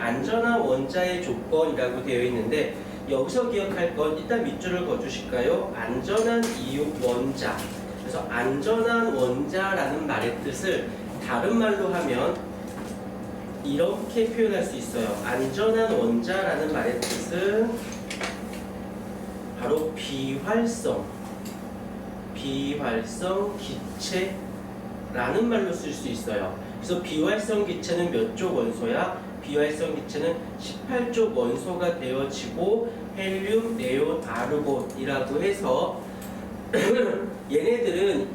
안전한 원자의 조건이라고 되어 있는데 여기서 기억할 건 일단 밑줄을 그어주실까요? 안전한 이온 원자. 그래서 안전한 원자라는 말의 뜻을 다른 말로 하면 이렇게 표현할 수 있어요. 안전한 원자라는 말의 뜻은 바로 비활성 기체라는 말로 쓸 수 있어요. 그래서 비활성 기체는 몇 쪽 원소야? 비활성 기체는 18쪽 원소가 되어지고 헬륨, 네온, 아르곤이라고 해서 얘네들은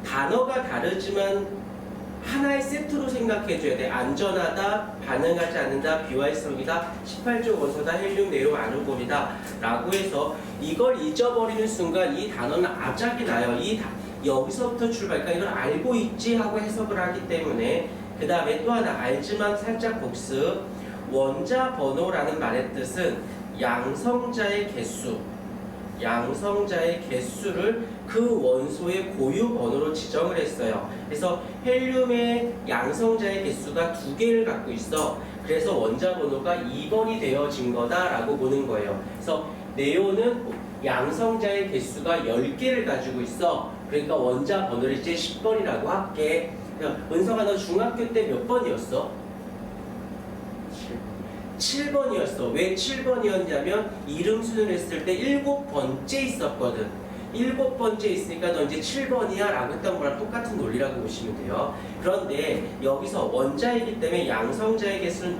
단어가 다르지만 하나의 세트로 생각해줘야 돼. 안전하다, 반응하지 않는다, 비활성이다, 18쪽 원소다, 헬륨, 네온, 아르곤이다 라고 해서 이걸 잊어버리는 순간 이 단어는 압작이 나요. 여기서부터 출발, 그러니까 이걸 알고 있지 하고 해석을 하기 때문에. 그 다음에 또 하나 알지만 살짝 복습. 원자 번호라는 말의 뜻은 양성자의 개수를 그 원소의 고유 번호로 지정을 했어요. 그래서 헬륨의 양성자의 개수가 2개를 갖고 있어. 그래서 원자 번호가 2번이 되어진 거다라고 보는 거예요. 그래서 네온은 양성자의 개수가 10개를 가지고 있어. 그러니까 원자 번호를 이제 10번이라고 할게. 은성아, 너 중학교 때 몇 번이었어? 7번이었어. 왜 7번이었냐면 이름 수능했을 때 7번째 있었거든. 7번째 있으니까 너 이제 7번이야 라고 했던 거랑 똑같은 논리라고 보시면 돼요. 그런데 여기서 원자이기 때문에 양성자의 개수는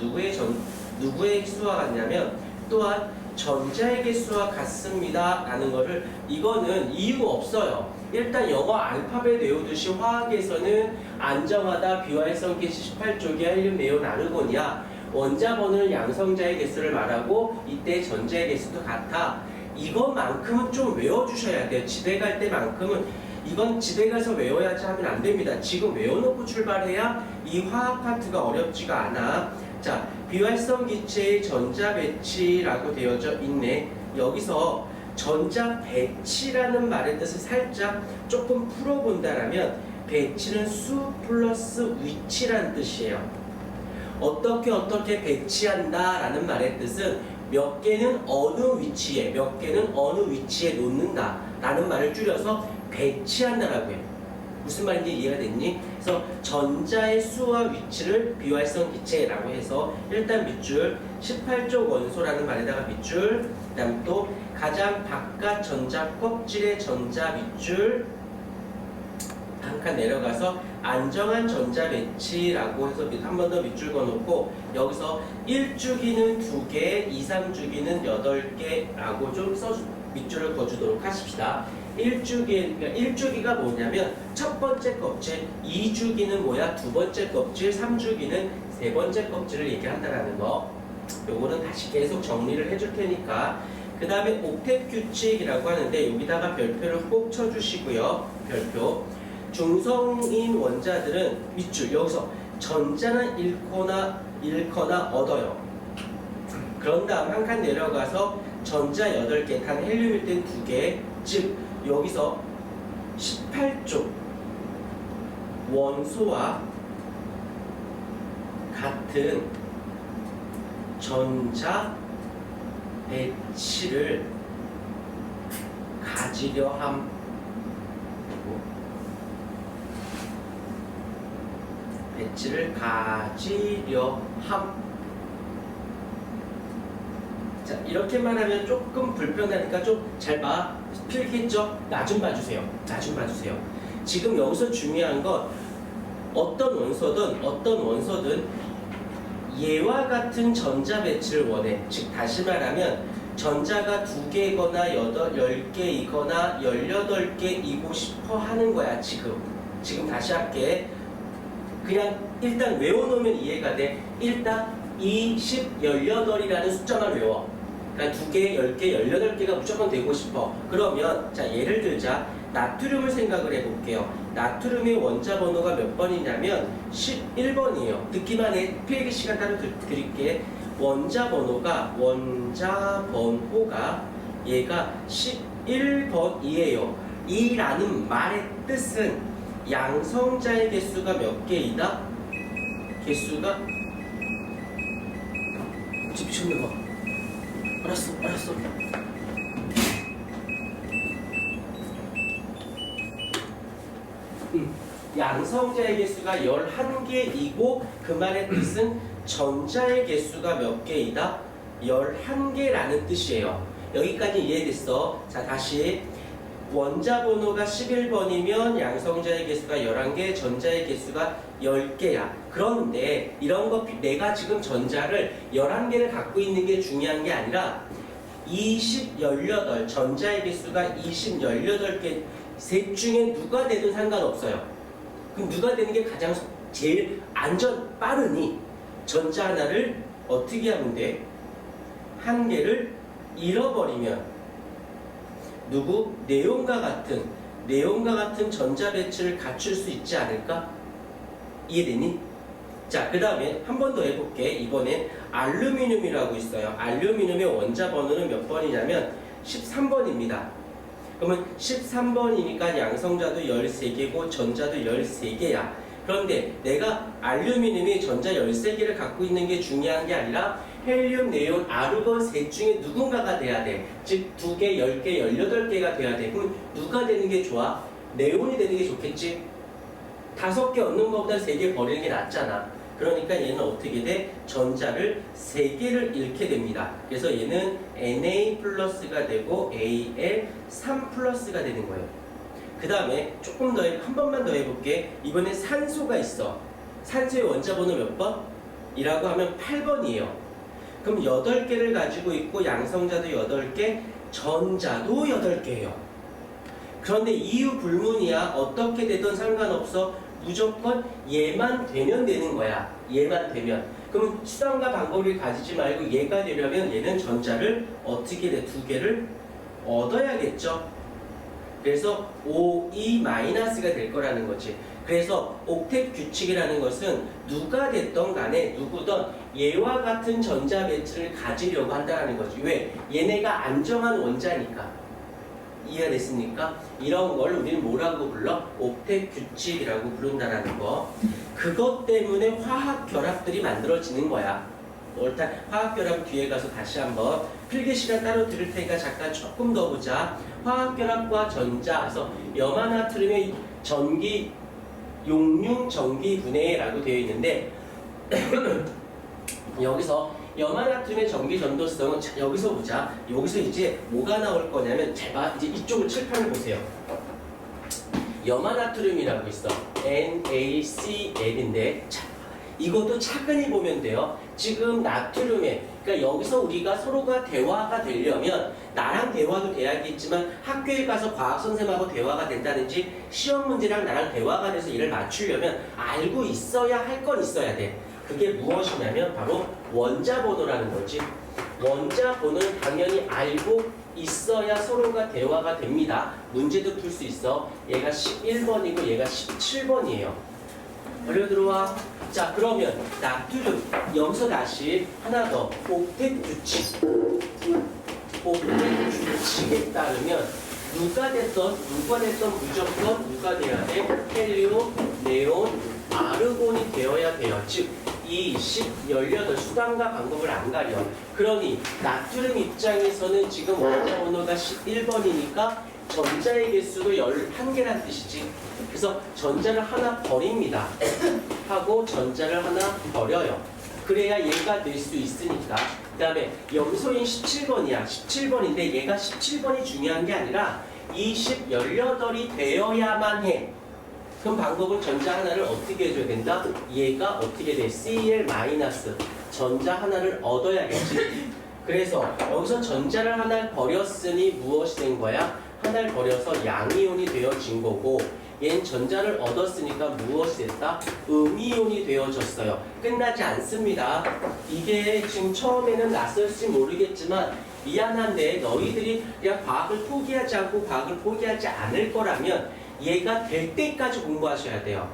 누구의 수와 같냐면 또한 전자의 개수와 같습니다 라는 거를, 이거는 이유가 없어요. 일단 영어 알파벳 외우듯이 화학에서는 안정하다, 비활성 기체 18쪽이야, 헬륨, 네온, 아르곤이야. 원자 번호는 양성자의 개수를 말하고 이때 전자의 개수도 같아. 이것만큼은 좀 외워주셔야 돼요. 지대 갈 때만큼은. 이건 지대 가서 외워야지 하면 안 됩니다. 지금 외워놓고 출발해야 이 화학 파트가 어렵지가 않아. 자, 비활성 기체의 전자 배치라고 되어져 있네. 여기서 전자 배치라는 말의 뜻을 살짝 조금 풀어본다라면 배치는 수 플러스 위치라는 뜻이에요. 어떻게 배치한다 라는 말의 뜻은 몇 개는 어느 위치에, 몇 개는 어느 위치에 놓는다 라는 말을 줄여서 배치한다 라고 해요. 무슨 말인지 이해가 됐니? 그래서 전자의 수와 위치를 비활성 기체라고 해서 일단 밑줄 18쪽 원소라는 말에다가 밑줄, 그 다음 또 가장 바깥 전자 껍질의 전자 밑줄, 한 칸 내려가서 안정한 전자 배치라고 해서 한 번 더 밑줄 그어놓고 여기서 1주기는 2개, 2, 3주기는 8개라고 좀 밑줄을 그어주도록 하십시다. 1주기가 뭐냐면 첫 번째 껍질, 2주기는 뭐야? 두 번째 껍질, 3주기는 세 번째 껍질을 얘기한다라는 거. 요거는 다시 계속 정리를 해줄 테니까. 그 다음에 옥텟 규칙이라고 하는데 여기다가 별표를 꼭 쳐주시고요. 별표. 중성인 원자들은 밑줄, 여기서 전자는 잃거나 얻어요. 그런 다음 한 칸 내려가서 전자 8개, 단 헬륨일 땐 2개, 즉 여기서 18쪽 원소와 같은 전자 배치를 가지려 함. 배치를 가지려 함. 자, 이렇게만 하면 조금 불편하니까 좀 잘 봐. 필기했죠? 나 좀 봐주세요. 지금 여기서 중요한 건 어떤 원소든 얘와 같은 전자 배치를 원해. 즉 다시 말하면 전자가 2개이거나 10개이거나 18개이고 싶어 하는 거야. 지금 다시 할게. 그냥 일단 외워놓으면 이해가 돼. 일단 20, 18이라는 숫자만 외워. 그러니까 2개, 10개, 18개가 무조건 되고 싶어. 그러면 자, 예를 들자. 나트륨을 생각을 해볼게요. 나트륨의 원자 번호가 몇 번이냐면 11번이에요. 듣기만 해. 필기 시간 따로 드릴게. 원자 번호가 얘가 11번이에요. 이라는 말의 뜻은 양성자의 개수가 몇 개이다? 개수가 미쳤나 봐. 알았어. 양성자의 개수가 11개이고 그 말의 뜻은 전자의 개수가 몇 개이다? 11개라는 뜻이에요. 여기까지 이해됐어. 자, 다시 원자 번호가 11번이면 양성자의 개수가 11개, 전자의 개수가 10개야. 그런데 이런 거 내가 지금 전자를 11개를 갖고 있는 게 중요한 게 아니라 18, 전자의 개수가 18개 셋 중에 누가 되든 상관없어요. 그럼 누가 되는 게 가장 제일 빠르니 전자 하나를 어떻게 하면 돼? 한 개를 잃어버리면 네온과 같은 전자 배치를 갖출 수 있지 않을까? 이해되니? 자, 그 다음에 한 번 더 해볼게. 이번엔 알루미늄이라고 있어요. 알루미늄의 원자 번호는 몇 번이냐면 13번입니다. 그러면 13번이니까 양성자도 13개고 전자도 13개야. 그런데 내가 알루미늄이 전자 13개를 갖고 있는 게 중요한 게 아니라 헬륨, 네온, 아르곤 셋 중에 누군가가 돼야 돼. 즉 2개, 10개, 18개가 돼야 돼. 그럼 누가 되는 게 좋아? 네온이 되는 게 좋겠지? 5개 얻는 것보다 3개 버리는 게 낫잖아. 그러니까 얘는 어떻게 돼? 전자를 3개를 잃게 됩니다. 그래서 얘는 Na 플러스가 되고 Al3 플러스가 되는 거예요. 그 다음에 조금 더, 한 번만 더 해볼게. 이번엔 산소가 있어. 산소의 원자 번호 몇 번? 이라고 하면 8번이에요. 그럼 8개를 가지고 있고 양성자도 8개, 전자도 8개예요. 그런데 이유 불문이야. 어떻게 되든 상관없어. 무조건 얘만 되면 되는 거야. 얘만 되면. 그럼 수단과 방법을 가지지 말고 얘가 되려면 얘는 전자를 어떻게 돼? 2개를 얻어야겠죠. 그래서 O2-가 될 거라는 거지. 그래서 옥텟 규칙이라는 것은 누가 됐던 간에 누구든 얘와 같은 전자 배치를 가지려고 한다는 거지. 왜? 얘네가 안정한 원자니까. 이해가 됐습니까? 이런 걸 우리는 뭐라고 불러? 옥텟 규칙이라고 부른다는 거. 그것 때문에 화학 결합들이 만들어지는 거야. 일단 화학 결합 뒤에 가서 다시 한번 필기 시간 따로 들을 테니까 잠깐 조금 더 보자. 화학 결합과 전자, 그래서 염화나트륨의 전기 용융 전기 분해라고 되어 있는데 여기서 염화나트륨의 전기 전도성은 여기서 보자. 여기서 이제 뭐가 나올 거냐면 잘 봐. 이제 이쪽을 칠판을 보세요. 염화나트륨이라고 있어. NaCl인데 자, 이것도 차근히 보면 돼요. 지금 나트륨에 그러니까 여기서 우리가 서로가 대화가 되려면 나랑 대화도 돼야겠지만 학교에 가서 과학 선생님하고 대화가 된다든지 시험 문제랑 나랑 대화가 돼서 이를 맞추려면 알고 있어야 할 건 있어야 돼. 그게 무엇이냐면 바로 원자 번호라는 거지. 원자 번호는 당연히 알고 있어야 서로가 대화가 됩니다. 문제도 풀 수 있어. 얘가 11번이고 얘가 17번이에요. 걸려 들어와. 자, 그러면 나트륨 여기서 다시 하나 더 옥텟 규칙. 옥텟 규칙에 따르면 누가 됐던 무조건 누가 돼야 돼? 헬륨, 네온, 아르곤이 되어야 돼요. 즉 18 수단과 방법을 안 가려. 그러니 나트륨 입장에서는 지금 원자 번호가 11번이니까 전자의 개수도 11개란 뜻이지. 그래서 전자를 하나 버립니다. 하고 전자를 하나 버려요. 그래야 얘가 될 수 있으니까. 그 다음에 염소인 17번이야. 17번인데 얘가 17번이 중요한 게 아니라 18이 되어야만 해. 그럼 방법은 전자 하나를 어떻게 해줘야 된다? 얘가 어떻게 돼? Cl- 전자 하나를 얻어야겠지. 그래서 여기서 전자를 하나 버렸으니 무엇이 된 거야? 하나를 버려서 양이온이 되어진 거고 얘는 전자를 얻었으니까 무엇이 됐다? 음이온이 되어졌어요. 끝나지 않습니다. 이게 지금 처음에는 낯설지 모르겠지만 미안한데 너희들이 그냥 과학을 포기하지 않고 과학을 포기하지 않을 거라면 얘가 될 때까지 공부하셔야 돼요.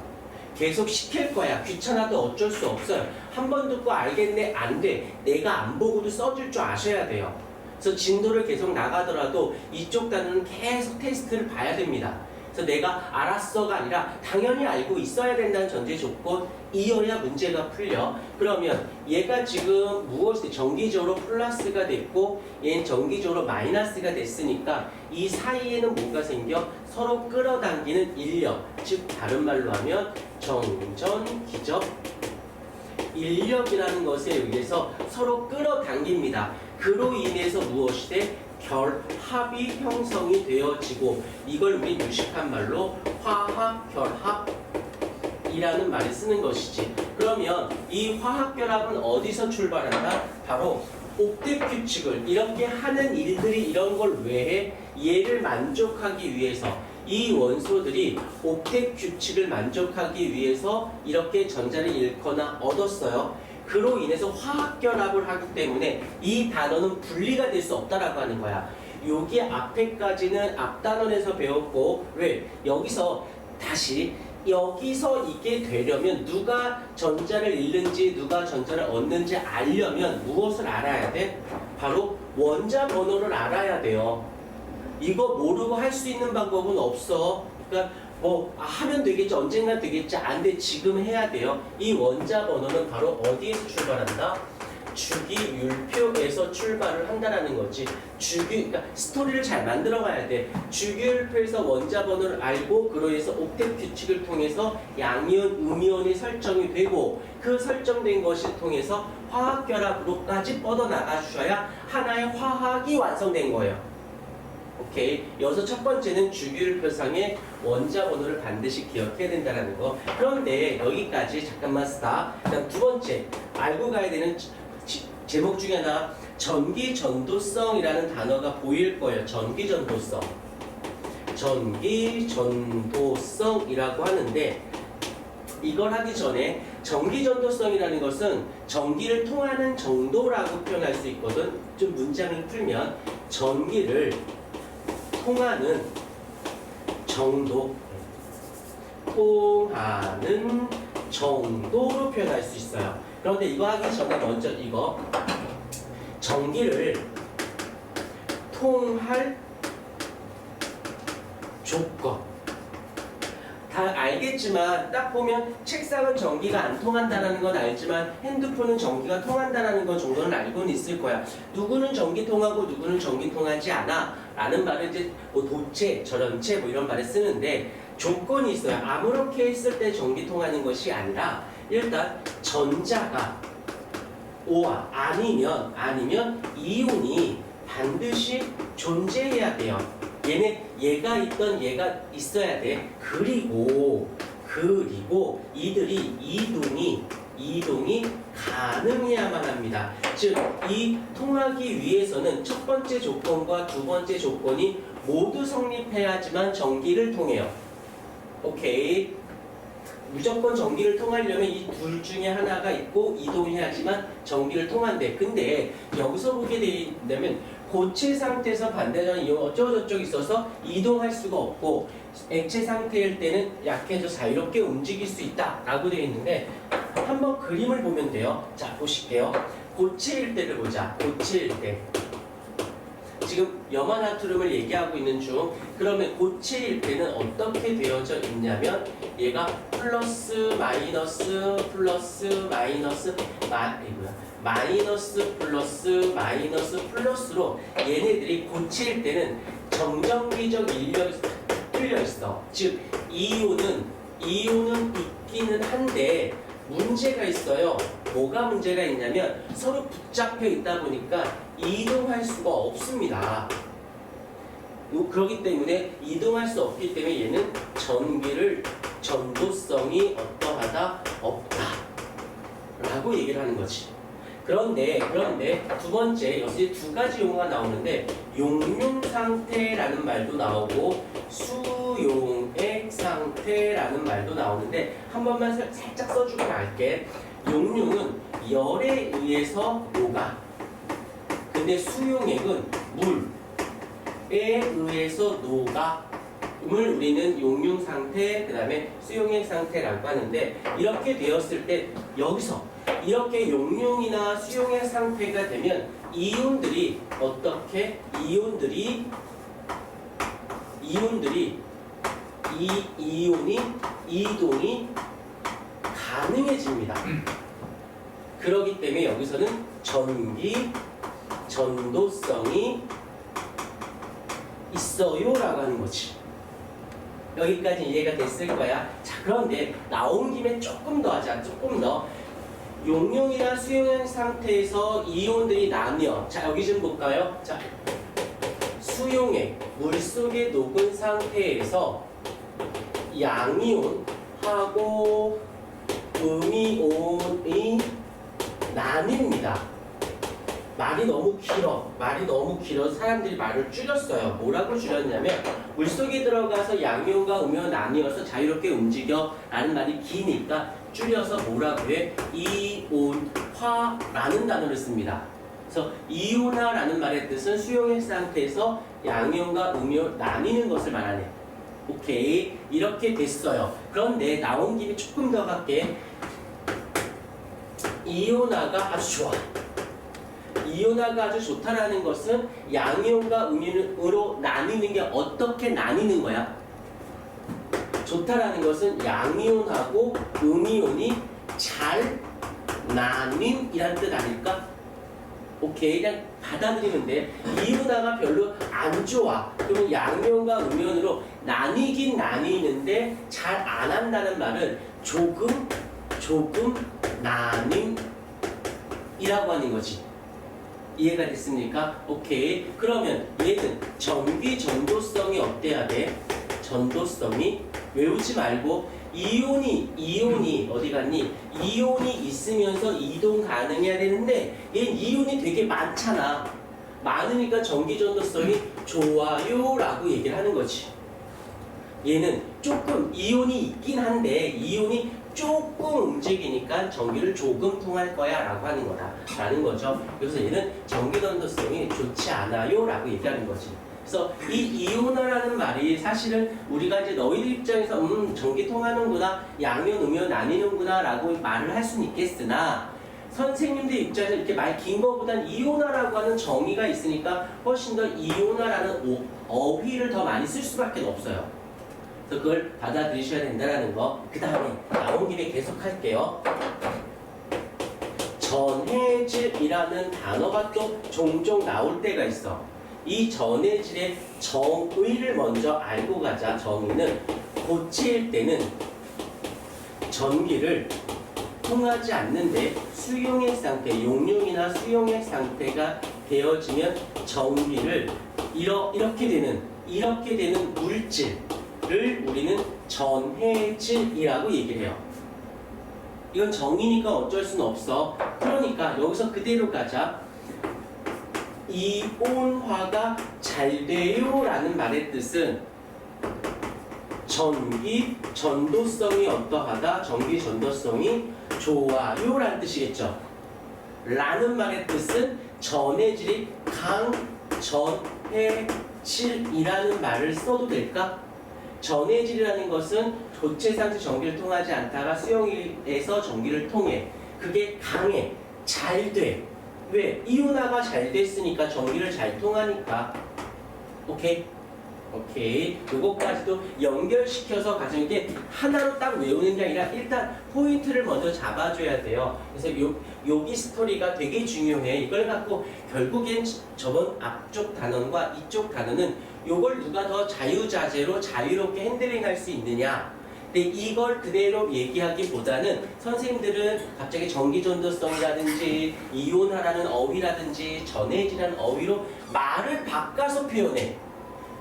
계속 시킬 거야. 귀찮아도 어쩔 수 없어요. 한 번 듣고 알겠네? 안 돼. 내가 안 보고도 써줄 줄 아셔야 돼요. 그래서 진도를 계속 나가더라도 이쪽 단어는 계속 테스트를 봐야 됩니다. 그래서 내가 알았어가 아니라 당연히 알고 있어야 된다는 전제 조건이어야 문제가 풀려. 그러면 얘가 지금 무엇이 정기적으로 플러스가 됐고 얘는 정기적으로 마이너스가 됐으니까 이 사이에는 뭔가 생겨? 서로 끌어당기는 인력, 즉 다른 말로 하면 정전, 기적, 인력이라는 것에 의해서 서로 끌어당깁니다. 그로 인해서 무엇이 돼? 결합이 형성이 되어지고 이걸 우리 무식한 말로 화학결합이라는 말을 쓰는 것이지. 그러면 이 화학결합은 어디서 출발한다? 바로 옥텟 규칙을 이렇게 하는 일들이 이런 걸 왜 해? 얘를 만족하기 위해서 이 원소들이 옥텟 규칙을 만족하기 위해서 이렇게 전자를 잃거나 얻었어요. 그로 인해서 화학결합을 하기 때문에 이 단어는 분리가 될 수 없다라고 하는 거야. 여기 앞에까지는 앞단원에서 배웠고 왜? 여기서 다시 여기서 이게 되려면 누가 전자를 잃는지 누가 전자를 얻는지 알려면 무엇을 알아야 돼? 바로 원자 번호를 알아야 돼요. 이거 모르고 할 수 있는 방법은 없어. 그러니까 하면 되겠지, 언젠가 되겠지, 안 돼, 지금 해야 돼요. 이 원자 번호는 바로 어디에서 출발한다? 주기율표에서 출발을 한다라는 거지. 그러니까 스토리를 잘 만들어 가야 돼. 주기율표에서 원자 번호를 알고 그로 인해서 옥텟 규칙을 통해서 양이온, 음이온이 설정이 되고 그 설정된 것을 통해서 화학결합으로까지 뻗어나가 주셔야 하나의 화학이 완성된 거예요. 오케이. 여기서 첫 번째는 주기율표상의 원자 번호를 반드시 기억해야 된다는 거. 그런데 여기까지 잠깐만 스탑. 그다음 두 번째 알고 가야 되는 제목 중에 하나 전기전도성이라는 단어가 보일 거예요. 전기전도성. 전기전도성이라고 하는데 이걸 하기 전에 전기전도성이라는 것은 전기를 통하는 정도라고 표현할 수 있거든. 좀 문장을 풀면 전기를 통하는 정도, 통하는 정도로 표현할 수 있어요. 그런데 이거 하기 전에 먼저 이거 전기를 통할 조건 다 알겠지만 딱 보면 책상은 전기가 안 통한다는 건 알지만 핸드폰은 전기가 통한다는 건 정도는 알고는 있을 거야. 누구는 전기 통하고 누구는 전기 통하지 않아 라는 말을 이제 도체, 전원체 이런 말을 쓰는데 조건이 있어요. 아무렇게 했을 때 전기 통하는 것이 아니라 일단 전자가 O와 아니면 이온이 반드시 존재해야 돼요. 얘가 있던 얘가 있어야 돼. 그리고 이들이 이동이 가능해야만 합니다. 즉, 이 통하기 위해서는 첫 번째 조건과 두 번째 조건이 모두 성립해야지만 전기를 통해요. 오케이. 무조건 전기를 통하려면 이 둘 중에 하나가 있고 이동해야지만 전기를 통한대. 근데 여기서 보게 되면 고체 상태에서 반대전 이온 어쩌고저쩌고 있어서 이동할 수가 없고 액체 상태일 때는 약해져 자유롭게 움직일 수 있다라고 되어 있는데 한번 그림을 보면 돼요. 자, 보실게요. 고체일 때를 보자. 고체일 때. 지금 염화나트륨을 얘기하고 있는 중. 그러면 고체일 때는 어떻게 되어져 있냐면 얘가 플러스 마이너스 플러스로 얘네들이 고체일 때는 정전기적 인력이 뚫려 있어. 즉 이온은 있기는 한데 문제가 있어요. 뭐가 문제가 있냐면 서로 붙잡혀 있다 보니까 이동할 수가 없습니다. 그렇기 때문에 이동할 수 없기 때문에 얘는 전도성이 어떠하다? 없다 라고 얘기를 하는 거지. 그런데 두 번째 여기 두 가지 용어가 나오는데 용융 상태라는 말도 나오고 수용액 상태라는 말도 나오는데 한 번만 살짝 써주고 갈게. 용융은 열에 의해서 녹아. 근데 수용액은 물에 의해서 녹아. 을 우리는 용융 상태, 그 다음에 수용액 상태라고 하는데 이렇게 되었을 때 여기서 이렇게 용융이나 수용액 상태가 되면 이온들이 어떻게? 이온들이 이 이온이 이동이 가능해집니다. 그렇기 때문에 여기서는 전기 전도성이 있어요 라고 하는 거지. 여기까지 이해가 됐을 거야. 자, 그런데 나온 김에 조금 더 하자. 조금 더. 용융이나 수용형 상태에서 이온들이 나뉘어. 자, 여기 좀 볼까요? 자, 수용액, 물속에 녹은 상태에서 양이온하고 음이온이 나뉩니다. 말이 너무 길어. 사람들이 말을 줄였어요. 뭐라고 줄였냐면 물속에 들어가서 양이온과 음이온 나뉘어서 자유롭게 움직여 라는 말이 기니까 줄여서 뭐라고 해? 이온화라는 단어를 씁니다. 그래서 이온화라는 말의 뜻은 수용액 상태에서 양이온과 음이온 나뉘는 것을 말하네. 오케이, 이렇게 됐어요. 그런데 나온 김에 조금 더 갈게. 이온화가 아주 좋아. 이온화가 아주 좋다라는 것은 양이온과 음이온으로 나뉘는 게 어떻게 나뉘는 거야? 좋다라는 것은 양이온하고 음이온이 잘 나뉜이라는 뜻 아닐까? 오케이, 그냥 받아들이면 돼. 이온화가 별로 안 좋아. 그러면 양이온과 음이온으로 나뉘긴 나뉘는데 잘 안 한다는 말은 조금 나뉜이라고 하는 거지. 이해가 됐습니까? 오케이. 그러면 얘는 전기 전도성이 어때야 돼? 전도성이 외우지 말고 이온이 어디 갔니? 이온이 있으면서 이동 가능해야 되는데 얘는 이온이 되게 많잖아. 많으니까 전기 전도성이 좋아요 라고 얘기를 하는 거지. 얘는 조금 이온이 있긴 한데 이온이 조금 움직이니까 전기를 조금 통할 거야 라고 하는 거다 라는 거죠. 그래서 얘는 전기 전도성이 좋지 않아요 라고 얘기하는 거지. 그래서 이 이온화라는 말이 사실은 우리가 이제 너희들 입장에서 전기 통하는구나, 양이온, 음이온 나뉘는구나 라고 말을 할 수는 있겠으나 선생님들 입장에서 이렇게 말 긴 거보단 이온화라고 하는 정의가 있으니까 훨씬 더 이온화라는 어휘를 더 많이 쓸 수밖에 없어요. 그래서 그걸 받아들이셔야 된다는 거. 그 다음에 나온 김에 계속 할게요. 전해질이라는 단어가 또 종종 나올 때가 있어. 이 전해질의 정의를 먼저 알고 가자. 정의는 고칠 때는 전기를 통하지 않는데 수용액 상태, 용융이나 수용액 상태가 되어지면 전기를 이렇게 되는 물질을 우리는 전해질이라고 얘기를 해요. 이건 정의니까 어쩔 수는 없어. 그러니까 여기서 그대로 가자. 이온화가 잘 돼요 라는 말의 뜻은 전기 전도성이 어떠하다, 전기 전도성이 좋아요 라는 뜻이겠죠. 라는 말의 뜻은 전해질이 강전해질이라는 말을 써도 될까? 전해질이라는 것은 고체 상태 전기를 통하지 않다가 수용에서 전기를 통해. 그게 강해, 잘 돼. 왜? 이온화가 잘 됐으니까 전기를 잘 통하니까. 오케이? 오케이. 요거까지도 연결시켜서 가지고 이게 하나로 딱 외우는 게 아니라 일단 포인트를 먼저 잡아줘야 돼요. 그래서 여기 스토리가 되게 중요해. 이걸 갖고 결국엔 저번 앞쪽 단원과 이쪽 단원은 요걸 누가 더 자유자재로 자유롭게 핸들링할 수 있느냐. 근데 이걸 그대로 얘기하기보다는 선생님들은 갑자기 전기전도성이라든지 이온화라는 어휘라든지 전해질이라는 어휘로 말을 바꿔서 표현해.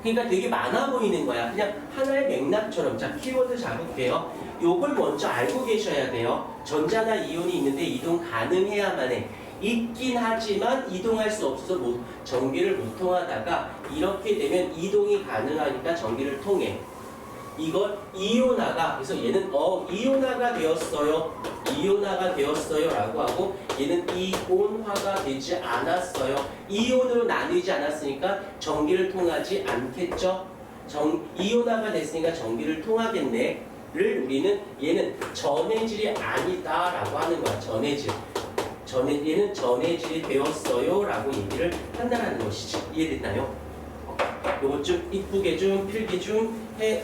그러니까 되게 많아 보이는 거야. 그냥 하나의 맥락처럼. 자, 키워드 잡을게요. 요걸 먼저 알고 계셔야 돼요. 전자나 이온이 있는데 이동 가능해야만 해. 있긴 하지만 이동할 수 없어서 전기를 못 통하다가 이렇게 되면 이동이 가능하니까 전기를 통해. 이걸 이온화가, 그래서 얘는 이온화가 되었어요. 이온화가 되었어요 라고 하고, 얘는 이온화가 되지 않았어요. 이온으로 나뉘지 않았으니까 전기를 통하지 않겠죠. 이온화가 됐으니까 전기를 통하겠네 를 우리는 얘는 전해질이 아니다 라고 하는 거야. 전해질. 얘는 전해질이 되었어요 라고 얘기를 한다는 것이지. 이해됐나요? 요거 좀 이쁘게 좀 필기 좀 해.